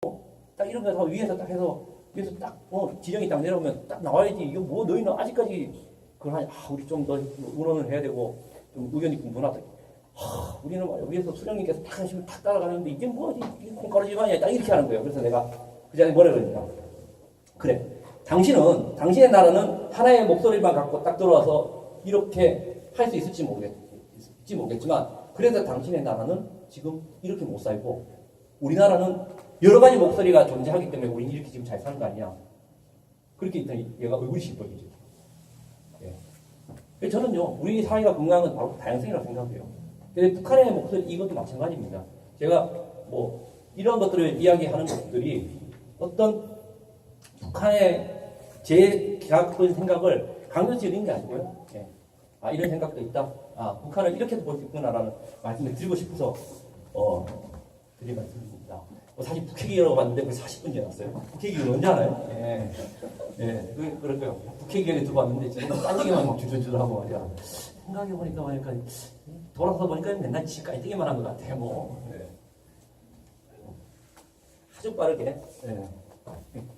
딱 이런 거 위에서 딱 해서 위에서 딱 지령이 딱 내려오면 딱 나와야지. 이거 뭐 너희는 아직까지 그걸 하냐? 우리 좀 더 의논을 해야 되고 좀 의견이 분분하다. 우리는 말이야 위에서 수령님께서 딱 하시면 딱 따라가는데 이게 뭐지? 콩가루 집안이야. 딱 이렇게 하는 거예요. 그래서 내가 그 전에 뭐라 그러니까 그래. 당신의 나라는 하나의 목소리만 갖고 딱 들어와서 이렇게 할 수 있을지 모르겠지만 그래서 당신의 나라는 지금 이렇게 못 살고 우리나라는 여러 가지 목소리가 존재하기 때문에 우리는 이렇게 지금 잘 사는 거 아니냐. 그렇게 했더니 얘가 얼굴이 시뻘개져. 예. 저는요, 우리 사회가 건강한 건 바로 다양성이라고 생각해요. 근데 북한의 목소리, 이것도 마찬가지입니다. 제가 뭐, 이런 것들을 이야기하는 것들이 어떤 북한의 제 개혁적인 생각을 강요지는 게 아니고요. 예. 이런 생각도 있다. 북한을 이렇게도 볼 수 있구나라는 말씀을 드리고 싶어서, 드린 말씀입니다. 사실 북핵이라고 봤는데 거의 40분 지났어요. 북핵이 언제 하나요? 예. 예. 그럴까요? 북핵이 들어왔는데 지금 딴 얘기만 막 주저주저 하고 말이야. 생각해보니까 돌아서 보니까 맨날 지 깔때기만 한 것 같아요. 뭐. 예. 아주 빠르게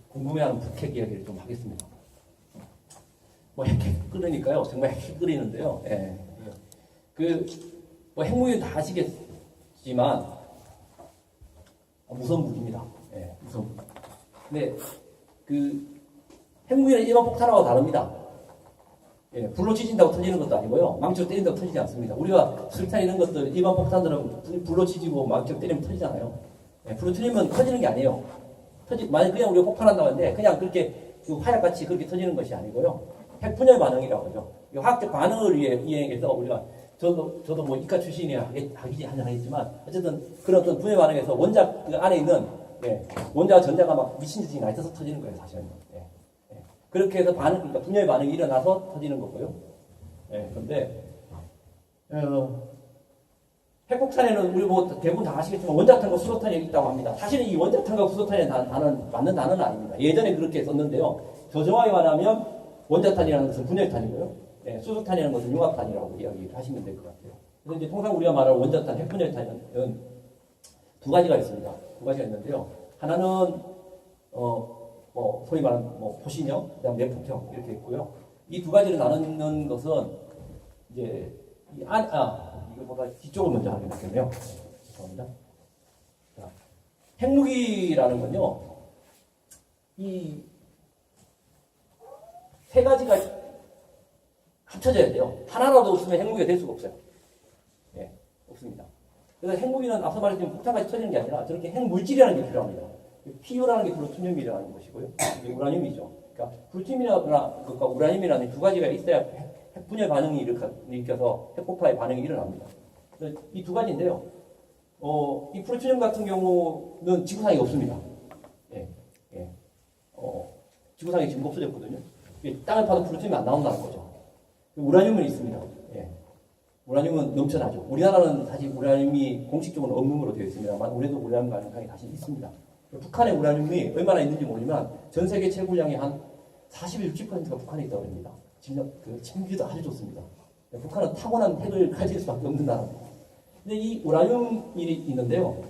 궁금해하는 북핵 이야기를 좀 하겠습니다. 뭐 핵 끓으니까요. 정말 핵 끓이는데요. 예. 뭐 핵무기는 다 아시겠지만 무서운 무기입니다. 예, 무서운 무기. 근데 핵무기는 일반 폭탄하고 다릅니다. 예, 불로 지진다고 터지는 것도 아니고요. 망치로 때린다고 터지지 않습니다. 우리가 수류탄 이런 것들 일반 폭탄들은 불로 지지고 망치로 때리면 터지잖아요. 예, 불로 터지면 터지는 게 아니에요. 만약 그냥 우리가 폭발한다고 하는데 그냥 그렇게 화약같이 그렇게 터지는 것이 아니고요. 핵 분열 반응이라고 하죠. 화학적 반응을 이행해서 우리가 저도 뭐 이과 출신이라 하겠지만 어쨌든 그런 어떤 분열 반응에서 원자 그 안에 있는 원자와 전자가 막 미친 듯이 나 있어서 터지는 거예요, 사실은. 그렇게 해서 그러니까 분열 반응이 일어나서 터지는 거고요. 그런데 핵폭탄에는 우리 뭐 대부분 다 아시겠지만 원자탄과 수소탄이 있다고 합니다. 사실은 이 원자탄과 수소탄의 단어는 맞는 단어는 아닙니다. 예전에 그렇게 썼는데요. 더 정확히 말하면 원자탄이라는 것은 분열탄이고요. 수소탄이라는 것은 융합탄이라고 이야기하시면 될 것 같아요. 그래서 이제 통상 우리가 말하는 원자탄, 핵분열탄은 두 가지가 있습니다. 두 가지가 있는데요. 하나는 소위 말하는 포신형, 그다음 내폭형 이렇게 있고요. 이 두 가지를 나누는 것은 이제 이거보다 뒤쪽을 먼저 하게 됐겠네요. 죄송합니다. 자, 핵무기라는 건요. 이 세 가지가 합쳐져야 돼요. 하나라도 없으면 핵무기가 될 수가 없어요. 예, 없습니다. 그래서 핵무기는 앞서 말했지만 폭탄까지 터지는 게 아니라 저렇게 핵물질이라는 게 필요합니다. PU라는 게 플루토늄이라는 것이고요. 이게 우라늄이죠. 그러니까 플루토늄이나 우라늄이라는 두 가지가 있어야 핵분열 반응이 일으켜서 핵폭파의 반응이 일어납니다. 이 두 가지인데요. 이 플루토늄 같은 경우는 지구상에 없습니다. 지구상에 지금 없어졌거든요. 땅을 파도 플루토늄이 안 나온다는 거죠. 우라늄은 있습니다. 우라늄은 넘쳐나죠. 우리나라는 사실 우라늄이 공식적으로 없는 걸로 되어 있습니다만 우리도 우라늄 가능성이 다시 있습니다. 북한의 우라늄이 얼마나 있는지 모르지만 전 세계 채굴량의 한 40, 60%가 북한에 있다고 합니다. 침기도 아주 좋습니다. 북한은 타고난 핵을 가질 수밖에 없는 나라입니다. 근데 이 우라늄이 있는데요.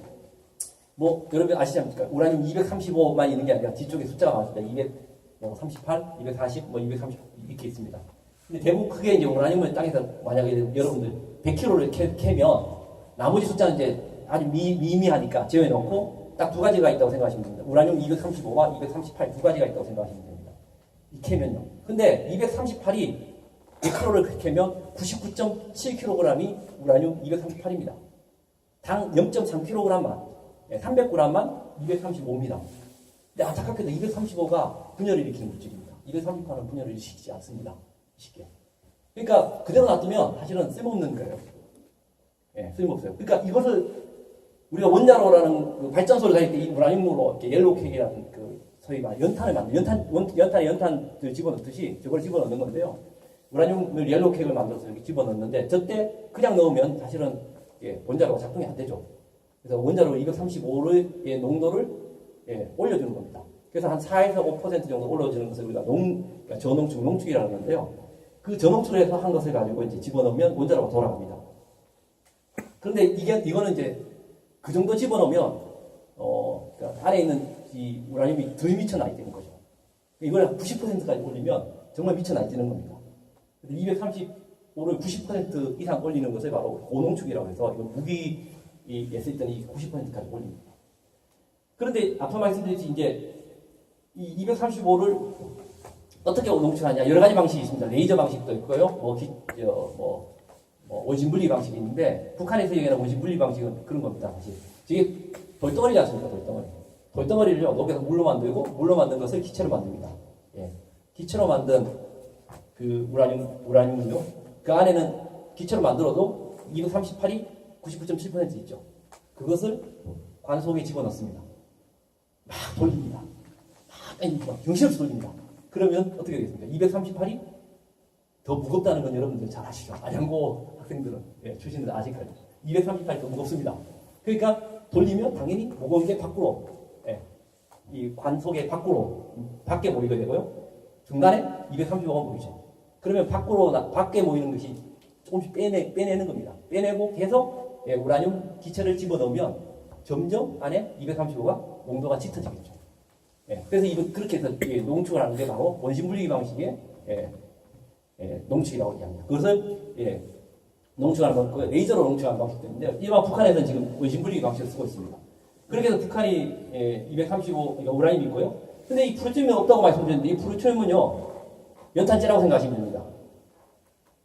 뭐 여러분 아시지 않습니까? 우라늄 235만 있는 게 아니라 뒤쪽에 숫자가 많습니다. 238, 240, 230 이렇게 있습니다. 근데 대부분 크게 이제 우라늄을 땅에서 만약에 여러분들 100kg를 캐면 나머지 숫자는 이제 아주 미미하니까 재워놓고 딱 두 가지가 있다고 생각하시면 됩니다. 우라늄 235와 238 두 가지가 있다고 생각하시면 됩니다. 이 캐면요. 근데 238이 100kg를 캐면 99.7kg이 우라늄 238입니다. 당 0.3kg만, 300g만 235입니다. 근데 안타깝게도 235가 분열을 일으키는 물질입니다. 238은 분열을 일으키지 않습니다. 쉽게. 그러니까 그대로 놔두면 사실은 쓸모없는 거예요. 쓸모없어요. 그러니까 이것을 우리가 원자로라는 발전소를 다닐 때 이 우라늄으로 이렇게 옐로우케이라는 소위 말 연탄을 만든 연탄에 연탄을 집어넣듯이 저걸 집어넣는 건데요. 우라늄을 옐로우케이크를 만들어서 이렇게 집어넣는데 저때 그냥 넣으면 사실은 원자로가 작동이 안 되죠. 그래서 원자로 235의 농도를 올려주는 겁니다. 그래서 한 4에서 5% 정도 올라주는 것을 우리가 그러니까 저농축, 농축이라고 하는데요. 그 저농축을 해서 한 것을 가지고 이제 집어넣으면 원자로가 돌아갑니다. 그런데 이거는 이제 그 정도 집어넣으면 그러니까 안에 있는 이 우라늄이 더 미쳐 나 있다는 거죠. 이걸 90%까지 올리면 정말 미쳐 나 있다는 겁니다. 235를 90% 이상 올리는 것을 바로 고농축이라고 해서 이거 무기에 쓰였던 이 90%까지 올립니다. 그런데 앞서 말씀드렸듯이 이제 이 235를 어떻게 농축하냐 여러 가지 방식이 있습니다. 레이저 방식도 있고요. 원심 분리 방식이 있는데 북한에서 얘기하는 원심 분리 방식은 그런 겁니다. 사실 이게 돌덩어리지 않습니까? 돌덩어리. 돌덩어리를요 녹여서 물로 만들고 물로 만든 것을 기체로 만듭니다. 예. 기체로 만든 그 우라늄은요 그 안에는 기체로 만들어도 238이 99.7% 있죠. 그것을 관 속에 집어넣습니다. 막 돌립니다. 막 정신없이 돌립니다. 그러면 어떻게 되겠습니까? 238이 더 무겁다는 건 여러분들 잘 아시죠? 안양고 학생들은 출신들 아실 거예요. 238이 더 무겁습니다. 그러니까 돌리면 당연히 무거운 게 밖으로 이 관 속에 밖에 모이게 되고요. 중간에 235가 모이죠. 그러면 밖에 모이는 것이 조금씩 빼내는 겁니다. 빼내고 계속 우라늄 기체를 집어넣으면 점점 안에 235가 농도가 짙어지겠죠. 그래서 그렇게 해서 농축을 하는 게 바로 원심 분리기 방식의 농축이라고 얘기합니다. 그것을 농축하는 건 레이저로 농축하는 방식도 있는데 일반 북한에서는 지금 원심 분리기 방식을 쓰고 있습니다. 그렇게 해서 북한이 235 우라늄이 있고요. 근데 이 프루토늄이 없다고 말씀드렸는데 이 프루토늄은요 연탄재라고 생각하시면 됩니다.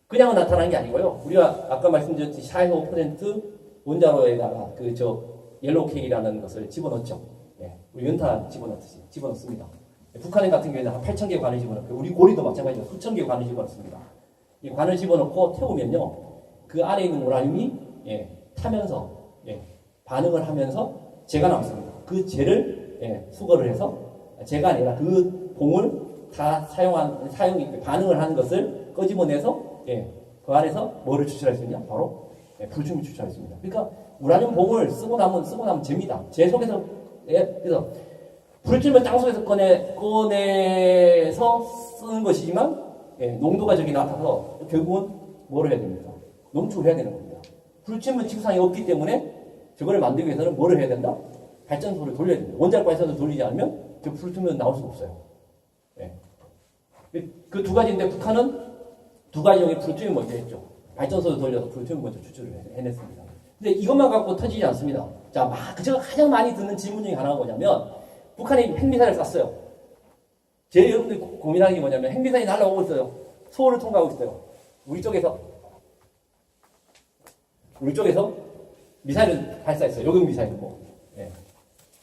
그냥은 나타나는 게 아니고요. 우리가 아까 말씀드렸듯이 45% 원자로에다가 옐로우 케이크라는 것을 집어넣죠. 우리 연탄 집어넣듯이 집어넣습니다. 북한 같은 경우에는 한 8,000개 관을 집어넣고 우리 고리도 마찬가지로 수천 개 관을 집어넣습니다. 이 관을 집어넣고 태우면요 그 안에 있는 우라늄이 타면서 반응을 하면서 재가 남습니다. 그 재를 수거를 해서 재가 아니라 그 봉을 다 사용이 반응을 하는 것을 끄집어내서 그 안에서 뭐를 추출할 수 있냐? 바로 불충을 추출할 수 있습니다. 그러니까 우라늄 봉을 쓰고 나면 재입니다. 재 속에서 그래서 불충을 땅 속에서 꺼내서 쓰는 것이지만 농도가 저기 나타나서 결국은 뭐를 해야 됩니까? 농축을 해야 되는 겁니다. 불충은 지구상에 없기 때문에 저거를 만들기 위해서는 뭐를 해야 된다? 발전소를 돌려야 됩니다. 원자력 발전소를 돌리지 않으면 저 플루토늄은 나올 수가 없어요. 그 두 가지인데 북한은 두 가지용의 플루토늄을 먼저 했죠. 발전소를 돌려서 플루토늄을 먼저 추출을 해냈습니다. 근데 이것만 갖고 터지지 않습니다. 자, 제가 가장 많이 듣는 질문 중에 하나가 뭐냐면 북한이 핵미사일을 쐈어요. 제일 여러분들이 고민하는 게 뭐냐면 핵미사일이 날아오고 있어요. 서울을 통과하고 있어요. 우리 쪽에서 미사일을 발사했어요. 요격 미사일을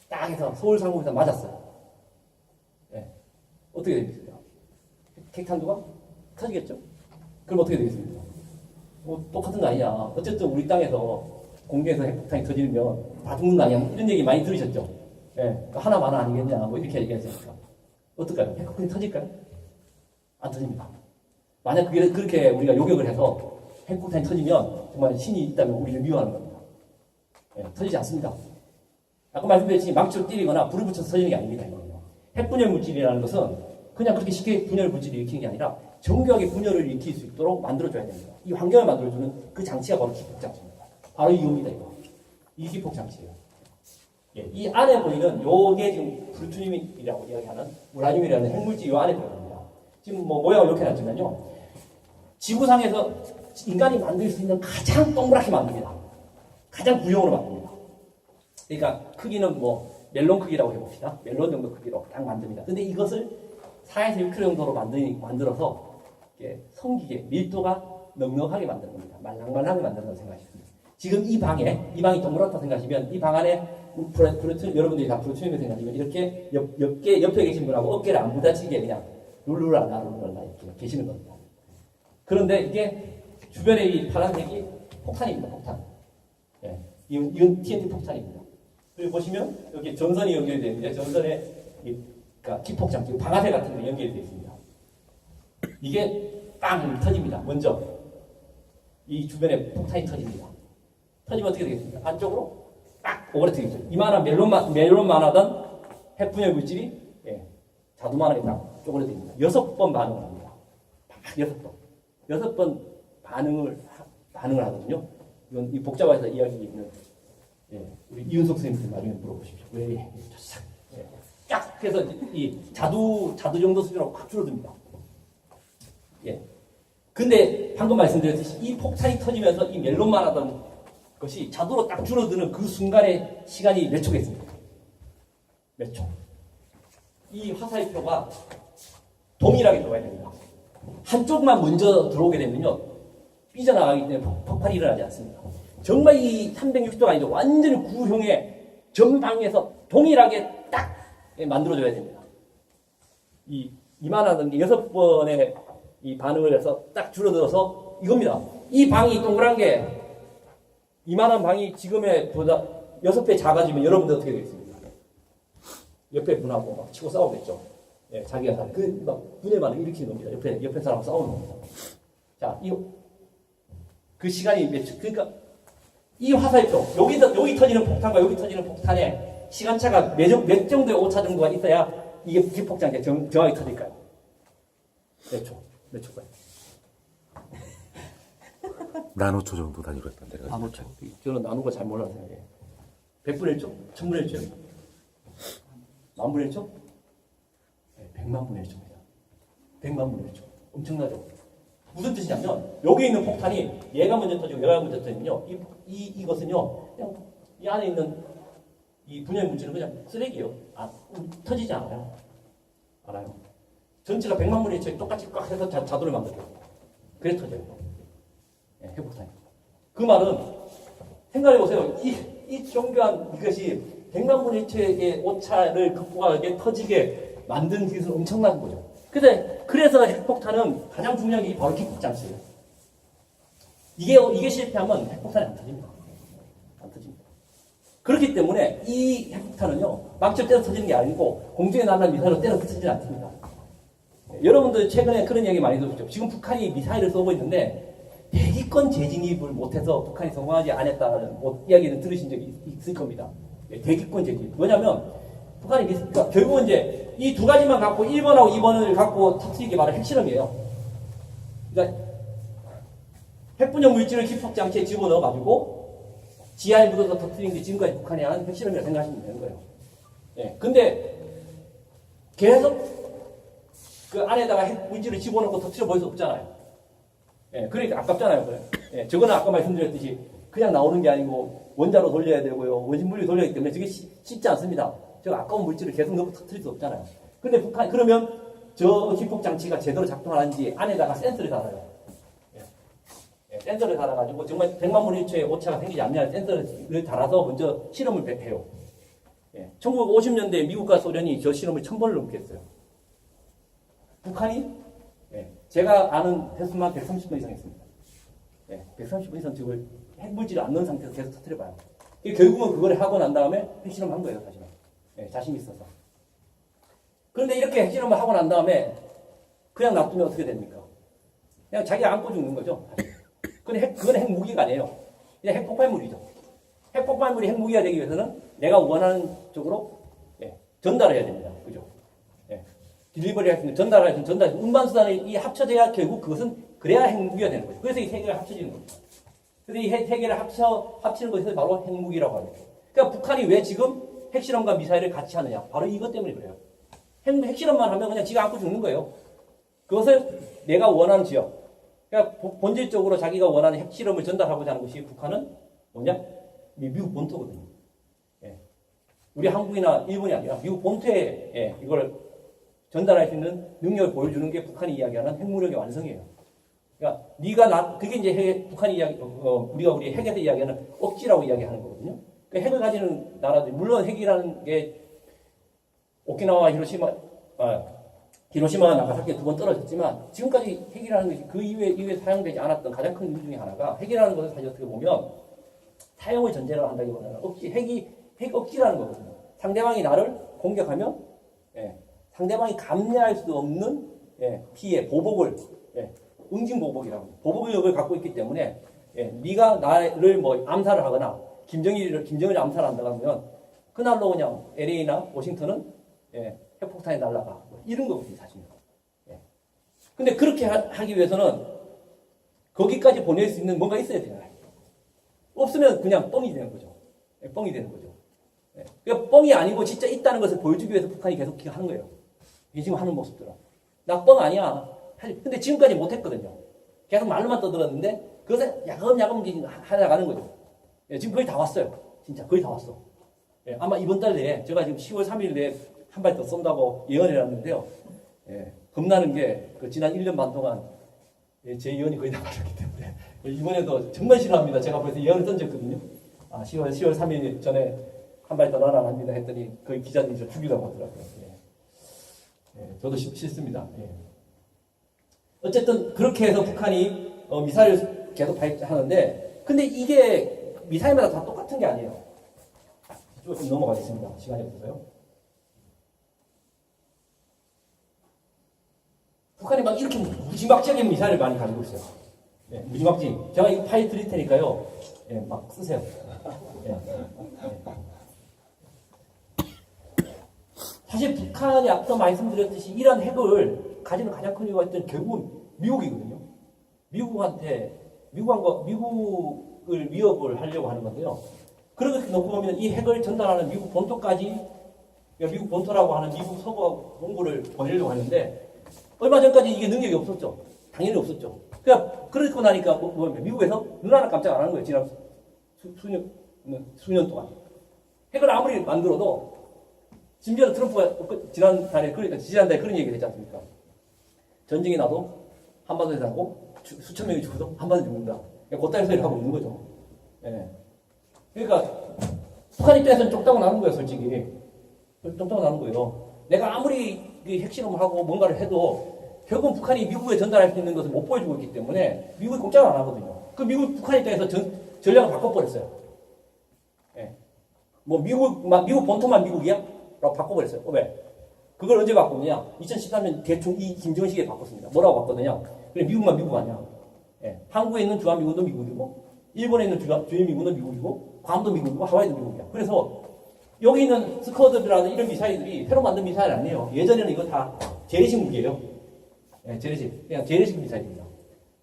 딱 해서 서울 상공에서 맞았어요. 어떻게 되겠습니까? 핵탄두가 터지겠죠? 그럼 어떻게 되겠습니까? 똑같은 거 아니냐. 어쨌든 우리 땅에서 공중에서 핵폭탄이 터지면 다 죽는 거 아니야. 이런 얘기 많이 들으셨죠? 하나만 아니겠냐. 뭐 이렇게 얘기하셨으니까. 어떨까요? 핵폭탄이 터질까요? 안 터집니다. 만약 그렇게 우리가 요격을 해서 핵폭탄이 터지면 정말 신이 있다면 우리를 미워하는 겁니다. 터지지 않습니다. 아까 말씀드렸듯이 망치로 때리거나 불을 붙여서 터지는 게 아닙니다. 핵분열 물질이라는 것은 그냥 그렇게 쉽게 분열 물질을 일으키는 게 아니라 정교하게 분열을 일으킬 수 있도록 만들어줘야 됩니다. 이 환경을 만들어주는 그 장치가 바로 기폭장치입니다. 바로 이겁니다. 이 기폭장치예요. 이 안에 보이는 요게 지금 플루토늄이라고 이야기하는 우라늄이라는 핵물질이 요 안에 들어갑니다. 지금 모양을 이렇게 놨지만요. 지구상에서 인간이 만들 수 있는 가장 동그랗게 만듭니다. 가장 구형으로 만듭니다. 그러니까 크기는 멜론 크기라고 해봅시다. 멜론 정도 크기로 딱 만듭니다. 근데 이것을 4에서 6kg 정도로 만들어서 성기게 밀도가 넉넉하게 만드는 겁니다. 말랑말랑하게 만든다고 생각하시면 지금 이 방이 동그랗다 생각하시면 이 방 안에 여러분들이 다 프루토늄을 생각하시면 이렇게 옆에 계신 분하고 어깨를 안 부딪히게 그냥 룰루랄라 이렇게 계시는 겁니다. 그런데 이게 주변에 이 파란색이 폭탄입니다. 폭탄. 이건 TNT 폭탄입니다. 그리고 보시면 여기 전선이 연결되어 있는데 전선에 그러니까 기폭장치, 방아쇠 같은 게 연결되어 있습니다. 이게 빵 터집니다. 먼저 이 주변에 폭탄이 터집니다. 터지면 어떻게 되겠습니까? 안쪽으로 딱 오그라뜨겠죠. 이만한 멜론만 하던 핵분열 물질이 자두만하게 딱 쪼그라뜨립니다. 6번 반응을 합니다. 6번 반응을 하거든요. 이건 이 복잡해서 이야기 있는 예, 우리 이윤석 선생님들 나중에 물어보십시오. 왜 싹 쫙 해서 이 자두 정도 수준으로 확 줄어듭니다. 예. 근데 방금 말씀드렸듯이 이 폭탄이 터지면서 이 멜론만 하던 것이 자두로 딱 줄어드는 그 순간의 시간이 몇 초겠습니까? 몇 초. 이 화살표가 동일하게 들어가야 됩니다. 한쪽만 먼저 들어오게 되면요, 삐져나가기 때문에 폭발이 일어나지 않습니다. 정말 이 360도가 아니죠. 완전히 구형의 전방에서 동일하게 딱 만들어줘야 됩니다. 이만한 6번의 이 반응을 해서 딱 줄어들어서 이겁니다. 이 방이 동그란 게 이만한 방이 지금의 보다 6배 작아지면 여러분들 어떻게 되겠습니까? 옆에 분하고 막 치고 싸우겠죠. 예, 자기가 사는 막 분의 반응 일으키는 겁니다. 옆에 사람하고 싸우는 겁니다. 자, 그 시간이 몇 초? 그러니까 이 화살표 여기 터지는 폭탄과 여기 터지는 폭탄의 시간차가 몇 정도의 오차 정도가 있어야 이게 기폭장치가 정확히 터질까요? 몇 초? 몇 초까지? 나노초 정도 단위로 했던데. 나노초. 저는 나노가 잘 몰라서. 100분의 1초? 1000분의 1초? 만분의 1초? 100만분의 1초입니다. 100만분의 1초. 엄청나죠? 무슨 뜻이냐면, 여기 있는 폭탄이 얘가 먼저 터지고 얘가 먼저 터지면요, 이것은요, 그냥 이 안에 있는 이 분열 물질은 그냥 쓰레기예요. 터지지 않아요. 알아요. 전체가 100만분의 1초에 똑같이 꽉 해서 자도를 만들어요. 그래 터져요. 예, 핵폭탄이. 그 말은, 생각해보세요. 이 정교한 이것이 100만분의 1초의 오차를 극복하게 터지게 만든 기술은 엄청난 거죠. 그래서 핵폭탄은 가장 중요한 게 바로 기폭장치예요. 이게 실패하면 핵폭탄이 안 터집니다. 안 터집니다. 그렇기 때문에 이 핵폭탄은요, 막절 때려 터지는 게 아니고 공중에 날아가는 미사일로 때려 터지지 않습니다. 여러분들 최근에 그런 얘기 많이 들었죠. 지금 북한이 미사일을 쏘고 있는데 대기권 재진입을 못해서 북한이 성공하지 않았다는 이야기는 들으신 적이 있을 겁니다. 대기권 재진입. 왜냐하면 북한이 그러니까 결국은 이제 이 두 가지만 갖고 1번하고 2번을 갖고 터뜨리기 바로 핵실험이에요. 그러니까 핵분열 물질을 기폭장치에 집어넣어가지고 지하에 묻어서 터뜨리는 게 지금까지 북한이 한 핵실험이라고 생각하시면 되는 거예요. 예. 근데 계속 그 안에다가 핵 물질을 집어넣고 터뜨려 볼 수 없잖아요. 예. 그러니까 아깝잖아요. 그래. 예. 저거는 아까 말씀드렸듯이 그냥 나오는 게 아니고 원자로 돌려야 되고요. 원심물리 돌려야 되기 때문에 저게 쉽지 않습니다. 저 아까운 물질을 계속 넣고 터뜨릴 수 없잖아요. 근데 북한, 그러면 저 기폭장치가 제대로 작동하는지 안에다가 센서를 달아요. 예. 센서를 달아가지고 정말 100만분의 1초의 오차가 생기지 않냐 센서를 달아서 먼저 실험을 해요. 예. 1950년대에 미국과 소련이 저 실험을 1000번을 넘게 했어요. 북한이 제가 아는 횟수만 130번 이상 했습니다. 130번 이상 저걸 핵물질을 안 넣은 상태에서 계속 터뜨려봐요. 결국은 그걸 하고 난 다음에 핵실험을 한 거예요, 사실은. 자신이 있어서. 그런데 이렇게 핵실험을 하고 난 다음에 그냥 놔두면 어떻게 됩니까? 그냥 자기가 안고 죽는 거죠. 근데 그건 핵무기가 아니에요. 그냥 핵폭발물이죠. 핵폭발물이 핵무기가 되기 위해서는 내가 원하는 쪽으로 전달을 해야 됩니다. 그죠? 딜리버리 할 수 있는 전달, 운반수단이 합쳐져야 결국 그것은 그래야 핵무기가 되는 거죠. 그래서 이 세 개가 합쳐지는 겁니다. 그래서 이 세 개를 합치는 것이 바로 핵무기라고 합니다. 그러니까 북한이 왜 지금 핵실험과 미사일을 같이 하느냐? 바로 이것 때문에 그래요. 핵실험만 하면 그냥 지가 안고 죽는 거예요. 그것을 내가 원하는 지역. 그러니까 본질적으로 자기가 원하는 핵실험을 전달하고자 하는 것이 북한은 뭐냐? 미국 본토거든요. 우리 한국이나 일본이 아니라 미국 본토에 이걸 전달할 수 있는 능력을 보여주는 게 북한이 이야기하는 핵무력의 완성이에요. 그러니까 그게 이제 북한이 우리가 우리 핵에서 이야기하는 억지라고 이야기하는 거거든요. 그 핵을 가지는 나라들, 물론 핵이라는 게 오키나와 히로시마와 나가사키에 2번 떨어졌지만 지금까지 핵이라는 것이 그 이후에 사용되지 않았던 가장 큰 이유 중에 하나가 핵이라는 것을 사실 어떻게 보면 사용을 전제로 한다기보다는 핵 억지라는 거거든요. 상대방이 나를 공격하면 상대방이 감내할 수 없는 피해, 보복을 응징보복이라고 보복력을 갖고 있기 때문에 네가 나를 뭐 암살을 하거나 김정일을 암살한다고 하면 그날로 그냥 LA나 워싱턴은 핵폭탄이 날아가 이런 거거든요 사실. 근데 그렇게 하기 위해서는 거기까지 보낼 수 있는 뭔가 있어야 돼요. 없으면 그냥 뻥이 되는 거죠. 뻥이 되는 거죠. 그러니까 뻥이 아니고 진짜 있다는 것을 보여주기 위해서 북한이 계속 하는 거예요. 이게 지금 하는 모습들은. 나 뻥 아니야. 근데 지금까지 못했거든요. 계속 말로만 떠들었는데 그것을 야금야금 하나가는 거죠. 지금 거의 다 왔어요. 진짜 거의 다 왔어. 아마 이번 달 내에 제가 지금 10월 3일 내에 한 발 더 쏜다고 예언을 해놨는데요. 겁나는 게 그 지난 1년 반 동안 제 예언이 거의 다 맞았기 때문에 이번에도 정말 싫어합니다. 제가 벌써 예언을 던졌거든요. 10월 3일 전에 한 발 더 날아갑니다 했더니 거의 기자들이 저 죽이라고 하더라고요. 저도 싫습니다. 어쨌든 그렇게 해서 북한이 미사일을 계속 발사하는데 근데 이게 미사일마다 다 똑같은 게 아니에요. 이쪽으로 좀 넘어가겠습니다. 시간이 없어서요. 북한이 막 이렇게 무지막지하게 미사일을 많이 가지고 있어요. 무지막지. 제가 이 파일 드릴 테니까요. 막 쓰세요. 사실 북한이 앞서 말씀드렸듯이 이런 핵을 가지는 가장 큰 이유가 있던 결국은 미국이거든요. 미국을 위협을 하려고 하는 건데요. 그렇게 놓고 보면 이 핵을 전달하는 미국 본토까지, 미국 본토라고 하는 미국 서부 본부를 보내려고 하는데, 얼마 전까지 이게 능력이 없었죠. 당연히 없었죠. 그러고 나니까 미국에서 눈 하나 깜짝 안 하는 거예요. 지난 수년 동안. 핵을 아무리 만들어도, 심지어 트럼프가 지난달에 그런 얘기를 했지 않습니까? 전쟁이 나도 한반도에서 하고 수천 명이 죽어도 한반도에 죽는다. 그따위 소리를 하고 있는 거죠. 그러니까 북한 입장에서는 쪽다고 나는 거예요, 솔직히. 쪽다고 나는 거예요. 내가 아무리 핵실험을 하고 뭔가를 해도 결국은 북한이 미국에 전달할 수 있는 것을 못 보여주고 있기 때문에 미국이 공짜로 안 하거든요. 북한 입장에서 전략을 바꿔버렸어요. 미국 본토만 미국이야? 라고 바꿔버렸어요. 왜? 그걸 언제 바꿨느냐? 2013년 대충 이 김정은 시기에 바꿨습니다. 뭐라고 바꿨느냐? 그래, 미국만 미국 아니야. 한국에 있는 주한미군도 미국이고, 일본에 있는 주한미군도 미국이고, 괌도 미국이고, 하와이도 미국이야. 그래서 여기 있는 스커드라는 이런 미사일들이 새로 만든 미사일 아니에요. 예전에는 이거 다 재래식 무기예요. 재래식. 그냥 재래식 미사일입니다.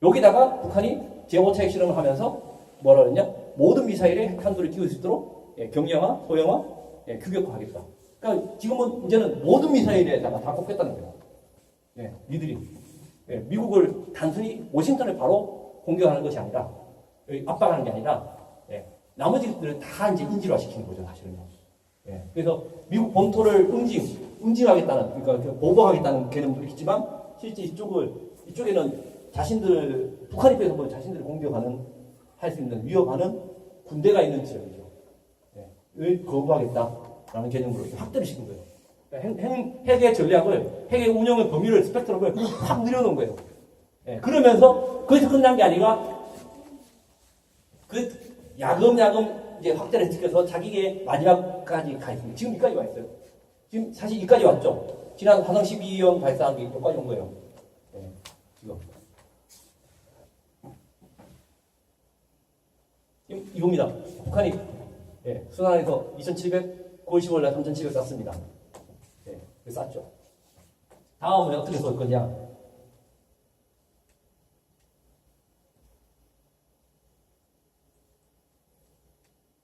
여기다가 북한이 제5차 핵실험을 하면서 뭐라 그랬냐? 모든 미사일에 핵탄두를 띄울 수 있도록 경량화, 소형화, 규격화하겠다. 그러니까 지금은 이제는 모든 미사일에다가 다 꼽겠다는 거예요. 니들이. 미국을 단순히 워싱턴을 바로 공격하는 것이 아니라, 압박하는 게 아니라, 나머지들을 다 이제 인질화 시키는 거죠, 사실은요. 그래서 미국 본토를 응징하겠다는, 그러니까 보복하겠다는 개념도 있지만, 실제 이쪽에는 북한 입장에서 보면 자신들을 할 수 있는, 위협하는 군대가 있는 지역이죠. 을 거부하겠다라는 개념으로 확대를 시킨 거예요. 그러니까 핵의 전략을, 핵의 운영의 범위를, 스펙트럼을 확 늘려놓은 거예요. 그러면서 거기서 끝난 게 아니라 야금야금 이제 확대를 시켜서 자기의 마지막까지 가 있습니다. 지금 여기까지 와 있어요. 지금 사실 여기까지 왔죠. 지난 화성 12형 발사한 게 여기까지 온 거예요. 지금. 이겁니다. 북한이 순환에서 2,700, 9월 10월 날 3,700 쐈습니다. 쐈죠. 다음은 어떻게 쏠 거냐?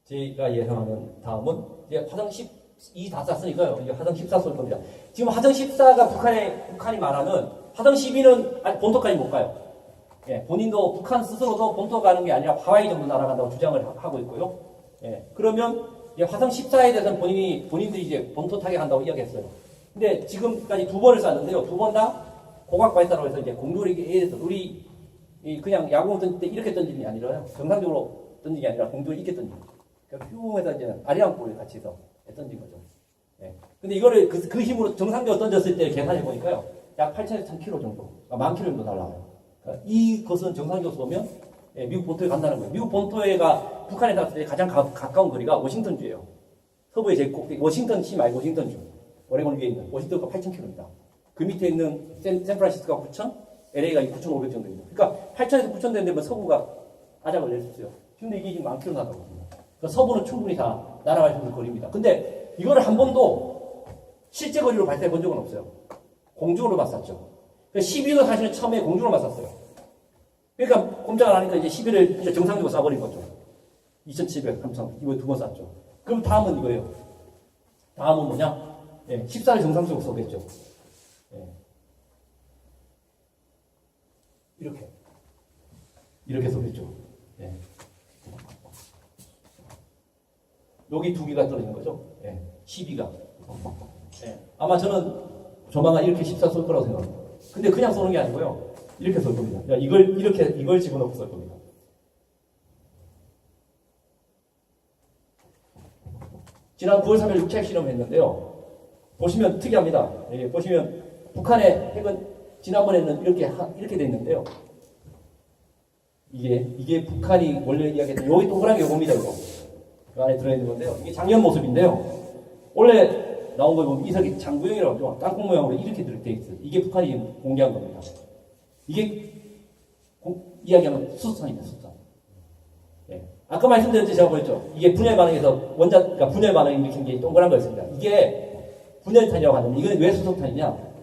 제가 예상하는 다음은 이제 화성 12 다 쐈으니까요. 이제 화성 14 쏠 겁니다. 지금 화성 14가 북한이 말하는 화성 12는 본토까지 못 가요. 본인도 북한 스스로도 본토 가는 게 아니라 하와이 정도 날아간다고 주장을 하고 있고요. 그러면 화성 14에 대해서는 본인들이 이제 본토 타격한다고 이야기했어요. 근데 지금까지 2번을 쐈는데요. 2번 다 고각 발사라고 해서 이제 공조를 우리 그냥 야구 던질 때 이렇게 던지는 게 아니라 정상적으로 던지는 게 아니라 공조를 이렇게 던지는 거예요. 그러니까 흉에서 이제 아리랑 볼을 같이 해서 던진 거죠. 근데 이거를 그 힘으로 정상적으로 던졌을 때 계산해 보니까요. 약 8,000에서 1,000km 정도, 10,000km 정도 날아가요. 그러니까 이것은 정상적으로 쏘면 미국 본토에 간다는 거예요. 미국 본토에가 북한에 닿았을 때 가장 가까운 거리가 워싱턴주예요. 서부의 제일 꼭대기, 워싱턴시 말고 워싱턴주. 오레곤 위에 있는 워싱턴가 8,000km입니다. 그 밑에 있는 샌프란시스코가 9,000, LA가 9,500 정도입니다. 그러니까 8,000에서 9,000 되면 서부가 아작을 낼 수 있어요. 근데 이게 지금 10,000km 나가거든요. 그러니까 서부는 충분히 다 날아갈 수 있는 거리입니다. 근데 이거를 한 번도 실제 거리로 발사해 본 적은 없어요. 공중으로만 쐈죠. 12는 사실은 처음에 공중으로만 쐈어요. 그러니까 꼼짝을 하니까 이제 11을 정상적으로 쏴버린 거죠. 2,700, 3,000, 이거 2번 쐈죠. 그럼 다음은 이거예요. 다음은 뭐냐? 예, 14를 정상적으로 쏘겠죠. 예. 이렇게 쏘겠죠. 예. 여기 두 개가 떨어지는 거죠. 예. 12가. 예. 아마 저는 조만간 이렇게 14 쏠 거라고 생각합니다. 근데 그냥 쏘는 게 아니고요. 이렇게 쏠 겁니다. 이걸 집어넣고 쏠 겁니다. 지난 9월 3일 육체핵 실험을 했는데요. 보시면 특이합니다. 예, 보시면 북한의 핵은 지난번에는 이렇게 돼 있는데요. 이게 북한이 원래 이야기했던 여기 동그란 게 요겁니다. 이거. 그 안에 들어있는 건데요. 이게 작년 모습인데요. 원래 나온 거 보면 이석이 장구형이라고 하죠. 땅콩 모양으로 이렇게 돼 있어요. 이게 북한이 공개한 겁니다. 이게 이야기하면 수소탄입니다. 수소탄. 예. 아까 말씀드렸듯이 제가 보였죠. 이게 분열 반응에서 그러니까 분열 반응이 일으킨 게 동그란 거였습니다. 이게 분열탄이라고 하는데 이건 왜 수소탄이냐?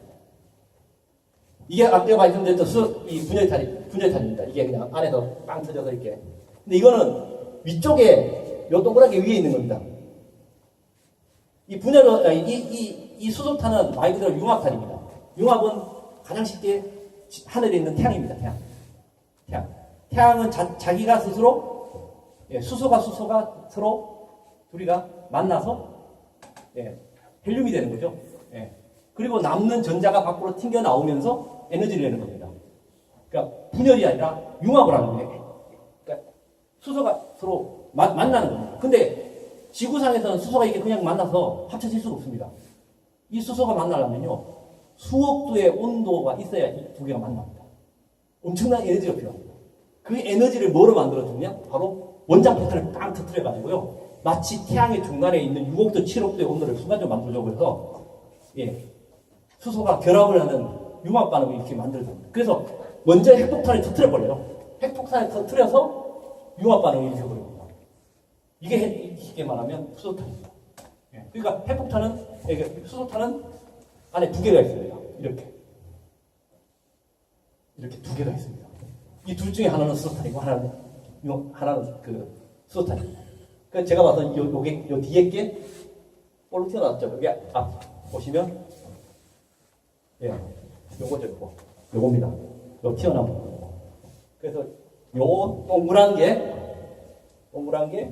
이게 아까 말씀드렸던 이 분열탄입니다. 이게 그냥 안에서 빵 터져서 이렇게. 근데 이거는 위쪽에 요 동그랗게 위에 있는 겁니다. 이 수소탄은 말 그대로 융합탄입니다. 융합은 가장 쉽게 하늘에 있는 태양입니다. 태양은 자기가 스스로 수소가 서로 둘이가 만나서 헬륨이 되는 거죠. 그리고 남는 전자가 밖으로 튕겨 나오면서 에너지를 내는 겁니다. 그러니까 분열이 아니라 융합을 하는 거예요. 그러니까 수소가 서로 만나는 겁니다. 근데 지구상에서는 수소가 이게 그냥 만나서 합쳐질 수가 없습니다. 이 수소가 만나려면요, 수억 도의 온도가 있어야 이 두 개가 만납니다. 엄청난 에너지가 필요합니다. 그 에너지를 뭐로 만들어주냐? 바로 원자 폭탄을 빵 터뜨려가지고요, 마치 태양의 중간에 있는 6억도 7억도의 온도를 순간적으로 만들어주고 해서, 수소가 결합을 하는 융합 반응을 이렇게 만들어줍니다. 그래서 먼저 핵폭탄을 터뜨려버려요. 핵폭탄을 터뜨려서 융합 반응을 일으켜버립니다. 이게 쉽게 말하면 수소탄입니다. 그러니까 수소탄은 안에 두 개가 있습니다. 이렇게 두 개가 있습니다. 이 둘 중에 하나는 수소탄이고 하나는 수소탄입니다. 그러니까 제가 봐서 요 뒤에 게 볼로 튀어나왔죠. 여기 앞 보시면 요거죠. 요겁니다. 요 튀어나온 거. 그래서 요 동그란 게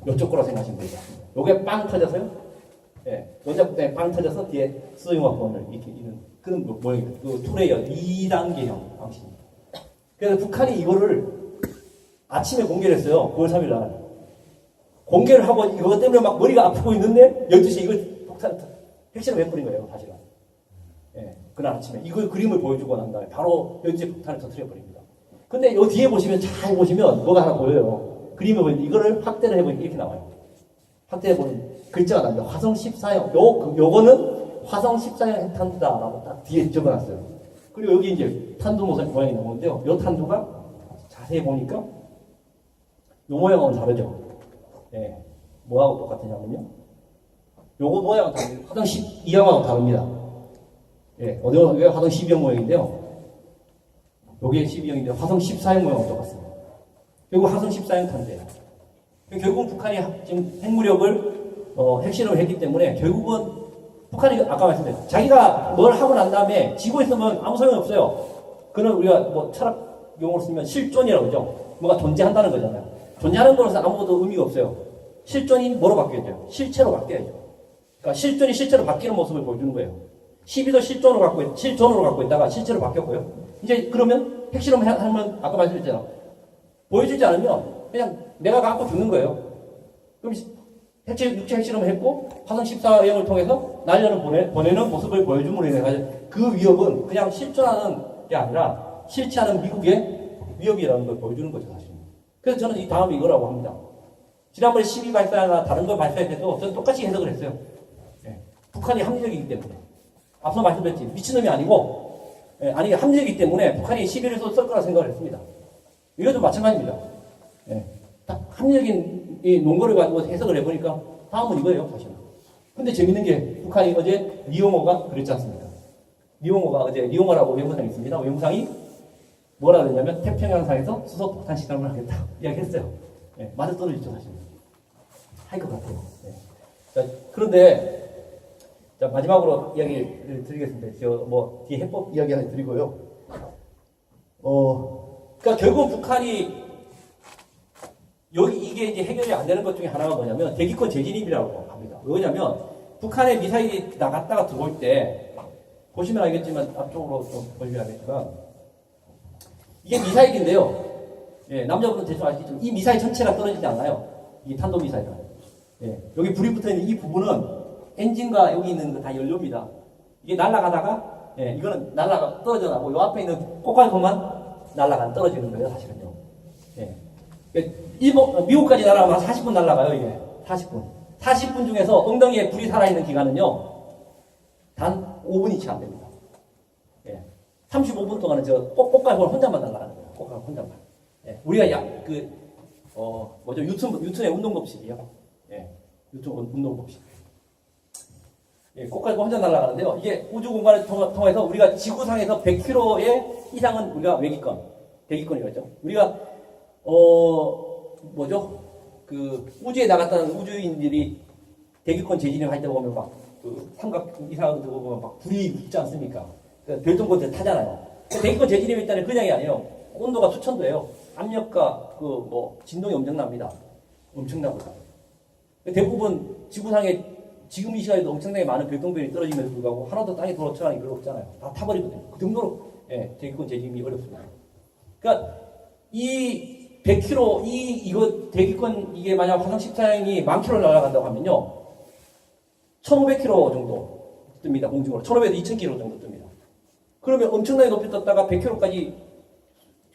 요쪽 거라고 생각하시면 됩니다. 요게 빵 터져서요. 원자 폭탄에 빵 터져서 뒤에 수소융합본을 이렇게 이런 그런 모양입니다. 그 투레이어 2단계형 방식입니다. 그래서 북한이 이거를 아침에 공개를 했어요. 9월 3일 날. 공개를 하고 이거 때문에 막 머리가 아프고 있는데 12시에 이걸 핵실험 해버린 거예요, 사실은. 그날 아침에 이걸 그림을 보여주고 난 다음에 바로 12시에 폭탄을 터뜨려버립니다. 근데 요 뒤에 보시면 잘 보시면 뭐가 하나 보여요. 그림을 보이는데 이거를 확대를 해보니까 이렇게 나와요. 확대해보면 글자가 나옵니다. 화성 14형. 요거는 화성 14형 핵탄두다라고 딱 뒤에 적어놨어요. 그리고 여기 이제 탄두 모양이 나오는데요. 요 탄두가 자세히 보니까 요 모양하고는 다르죠. 뭐하고 똑같으냐면요. 요거 모양은 다릅니다. 화성 12형하고 다릅니다. 왜 화성 12형 모양인데요. 요게 12형인데 화성 14형 모양하고 똑같습니다. 결국 화성 14형 탄두예요. 결국은 북한이 지금 핵무력을 핵실험을 했기 때문에 결국은 북한이 아까 말씀드렸죠. 자기가 뭘 하고 난 다음에 지고 있으면 아무 소용이 없어요. 그는 우리가 뭐 철학 용어로 쓰면 실존이라고 그러죠. 뭔가 존재한다는 거잖아요. 존재하는 거로서 아무것도 의미가 없어요. 실존이 뭐로 바뀌어야 돼요? 실체로 바뀌어야죠. 그러니까 실존이 실체로 바뀌는 모습을 보여주는 거예요. 12도 실존으로 갖고 있다가 실체로 바뀌었고요. 이제 그러면 핵실험 하면 아까 말씀드렸잖아요. 보여주지 않으면 그냥 내가 갖고 죽는 거예요. 그럼 육체 핵실험을 했고 화성 14형을 통해서 날려는 보내는 모습을 보여줌으로 인해 그 위협은 그냥 실존하는 게 아니라 실체하는 미국의 위협이라는 걸 보여주는 거죠, 사실. 그래서 저는 이 다음에 이거라고 합니다. 지난번에 12 발사나 다른 걸 발사할 때도 저는 똑같이 해석을 했어요. 북한이 합리적이기 때문에. 앞서 말씀드렸지, 미친놈이 아니고, 합리적이기 때문에 북한이 11에서 쓸 거라 생각을 했습니다. 이것도 마찬가지입니다. 딱 합리적인 이 논거를 가지고 해석을 해보니까 다음은 이거예요, 사실은. 근데 재밌는 게 북한이 어제 리용호가 그랬지 않습니까? 리용호가 어제 리용호라고 외무상이 있습니다. 외무상이 뭐라 그랬냐면 태평양상에서 수소폭탄 실험을 하겠다 이야기했어요. 예, 맞아 떨어지죠, 사실. 할 것 같아요. 예. 자, 그런데, 자, 마지막으로 이야기를 드리겠습니다. 뒤에 해법 이야기 하나 드리고요. 그러니까 결국 북한이, 이게 이제 해결이 안 되는 것 중에 하나가 뭐냐면, 대기권 재진입이라고 합니다. 왜냐면, 북한의 미사일이 나갔다가 들어올 때, 보시면 알겠지만, 앞쪽으로 좀 보시면 알겠지만, 이게 미사일인데요. 예, 남자분은 대충 아시겠지만, 이 미사일 전체가 떨어지지 않아요. 이 탄도미사일은. 예, 여기 불이 붙어 있는 이 부분은 엔진과 여기 있는 거 다 연료입니다. 이게 날아가다가, 예, 이거는 떨어져 나고, 요 앞에 있는 꽃갈콘만 떨어지는 거예요, 사실은요. 예. 미국까지 날아가면 40분 날아가요, 이게. 40분. 40분 중에서 엉덩이에 불이 살아있는 기간은요, 단 5분이 채 안 됩니다. 예. 35분 동안은 꽃갈콘 혼자만 날아가는 거예요. 꽃갈콘 혼자만. 예. 우리가 뉴턴의 운동법칙이요. 예. 뉴턴 운동법칙. 예, 꽃갈콘 혼자 날아가는데요. 이게 우주 공간을 통해서 우리가 지구상에서 100km 이상은 우리가 대기권이겠죠. 우리가, 우주에 나갔다는 우주인들이 대기권 재진입할 때 보면 삼각 이상으로 보면 불이 붙지 않습니까? 그러니까 별똥별들 타잖아요. 대기권 재진입이 일단은 그냥이 아니에요. 온도가 수천도예요. 압력과 진동이 엄청납니다. 엄청나고요. 대부분 지구상에 지금 이 시간에도 엄청나게 많은 별똥별이 떨어짐에도 불구하고 하나도 땅에 들어가는 게 별로 없잖아요. 다 타버리거든요. 그 정도로 대기권 재진입이 어렵습니다. 그러니까 이 100km 이거 대기권 이게 만약 화성 14형이 10,000km 날아간다고 하면요, 1,500km 정도 뜹니다. 공중으로 1,500에서 2,000km 정도 뜹니다. 그러면 엄청나게 높이 떴다가 100km까지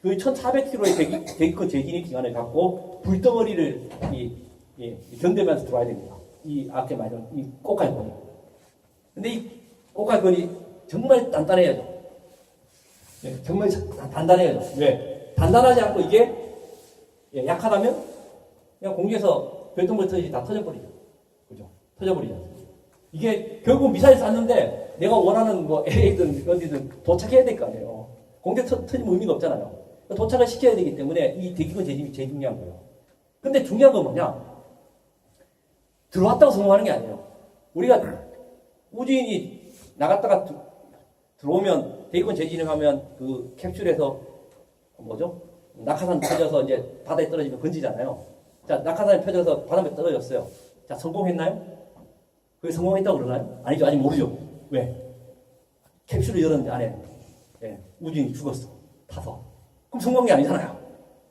거의 1,400km의 대기권 재진입 기간을 갖고 불덩어리를 견뎌면서 들어와야 됩니다. 앞에 말한 이 꽃갈콘이. 근데 이 꽃갈콘이 정말 단단해야죠. 네, 정말 단단해야죠. 왜? 단단하지 않고 이게 약하다면 그냥 공중에서 별똥별 터지지 다 터져버리죠. 그죠? 터져버리죠. 이게 결국 미사일 쐈는데 내가 원하는 LA든 어디든 도착해야 될 거 아니에요. 공중에 터지면 의미가 없잖아요. 도착을 시켜야 되기 때문에 이 대기권 재진입이 제일 중요한 거예요. 근데 중요한 건 뭐냐? 들어왔다고 성공하는 게 아니에요. 우리가 우주인이 나갔다가 들어오면 대기권 재진입하면 그 캡슐에서 낙하산 펴져서 이제 바다에 떨어지면 건지잖아요. 자, 낙하산이 펴져서 바다에 떨어졌어요. 자, 성공했나요? 그게 성공했다고 그러나요? 아니죠. 아직 모르죠. 왜? 캡슐을 열었는데 안에 우주인이 죽었어. 타서. 그럼 성공한 게 아니잖아요.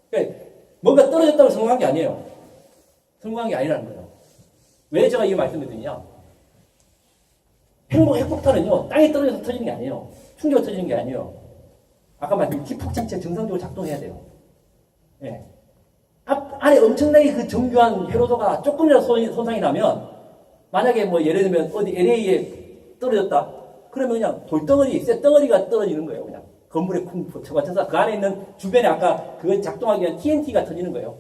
그러니까 뭔가 떨어졌다고 성공한 게 아니에요. 성공한 게 아니라는 거예요. 왜 제가 이 말씀을 드리냐? 핵폭탄은요, 땅에 떨어져서 터지는 게 아니에요. 충격이 터지는 게 아니에요. 아까 말씀드린 기폭장치가 정상적으로 작동해야 돼요. 예. 안에 엄청나게 그 정교한 회로도가 조금이라도 손상이 나면, 만약에 예를 들면 어디 LA에 떨어졌다. 그러면 그냥 돌덩어리, 쇳덩어리가 떨어지는 거예요. 그냥. 건물에 쿵 붙여서 그 안에 있는 주변에 아까 그걸 작동하기 위한 TNT가 터지는 거예요.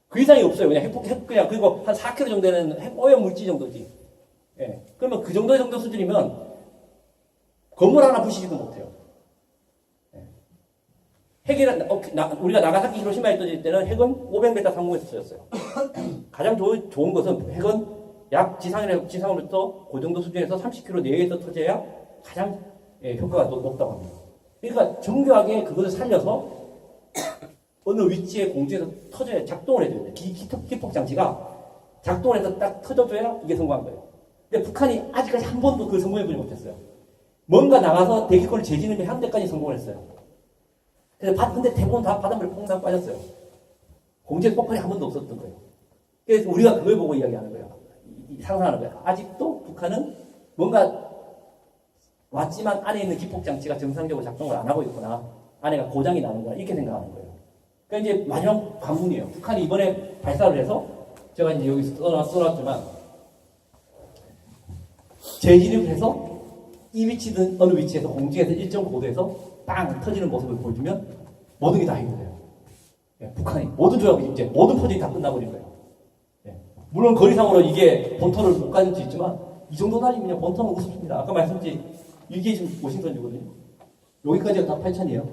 그 이상이 없어요. 그냥 그리고 한 4km 정도 되는 오염 물질 정도지. 예. 그러면 그 정도 수준이면 건물 하나 부시지도 못해요. 예. 우리가 나가사키 히로시마에 터질 때는 핵은 500m 상공에서 터졌어요. 가장 좋은 것은 핵은 약 지상으로부터 그 정도 수준에서 30km 내에서 터져야 가장 효과가 높다고 합니다. 그러니까 정교하게 그것을 살려서 어느 위치에 공중에서 터져야 작동을 해줘야 돼요. 기폭장치가 작동을 해서 딱 터져줘야 이게 성공한 거예요. 근데 북한이 아직까지 한 번도 그걸 성공해보지 못했어요. 뭔가 나가서 대기권을 재진입한 데까지 성공을 했어요. 근데 대부분 다 바닷물에 퐁당 빠졌어요. 공중에 폭발이 한 번도 없었던 거예요. 그래서 우리가 그걸 보고 이야기하는 거예요. 상상하는 거예요. 아직도 북한은 뭔가 왔지만 안에 있는 기폭장치가 정상적으로 작동을 안 하고 있구나. 안에가 고장이 나는구나. 이렇게 생각하는 거예요. 그러니까 이제 마지막 관문이에요. 북한이 이번에 발사를 해서 제가 이제 여기서 써놨지만 재진입을 해서 이 위치든 어느 위치에서 공중에서 일정 고도에서 빵 터지는 모습을 보여주면 모든 게 다 해결돼요. 북한이 모든 조약이 이제 모든 포징이 다 끝나버린 거예요. 물론 거리상으로 이게 본토를 못 가질 수 있지만 이 정도 날이면 본토는 우습습니다. 아까 말씀드린 이게 지금 워싱턴이거든요. 여기까지가 다 8,000이에요.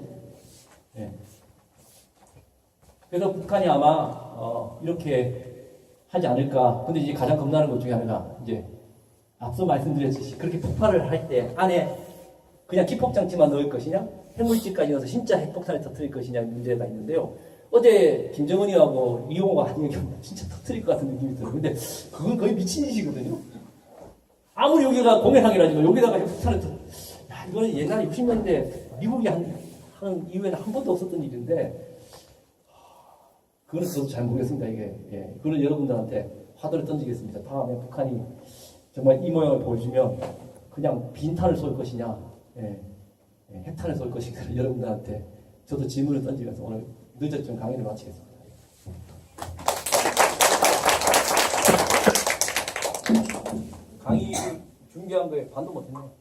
그래서 북한이 아마 이렇게 하지 않을까. 근데 이제 가장 겁나는 것 중에 하나가 이제 앞서 말씀드렸듯이 그렇게 폭발을 할 때 안에 그냥 기폭장치만 넣을 것이냐, 핵물질까지 넣어서 진짜 핵폭탄을 터뜨릴 것이냐 문제가 있는데요. 어제 김정은이하고 이용호가 한 얘기 진짜 터뜨릴 것 같은 느낌이 들어요. 근데 그건 거의 미친 짓이거든요. 아무리 여기가 공해상이라지만 여기다가 핵폭탄을 야, 이거는 옛날에 60년대 미국이 하는 이후에는 한 번도 없었던 일인데 그거는 저도 잘 모르겠습니다. 이게 그거는 여러분들한테 화두를 던지겠습니다. 다음에 북한이 정말 이 모양을 보여주면 그냥 빈탄을 쏠 것이냐, 핵탄을 쏠 것인가 여러분들한테 저도 질문을 던지면서 오늘 늦었지만 강의를 마치겠습니다. 강의 준비한 거에 반도 못했네요.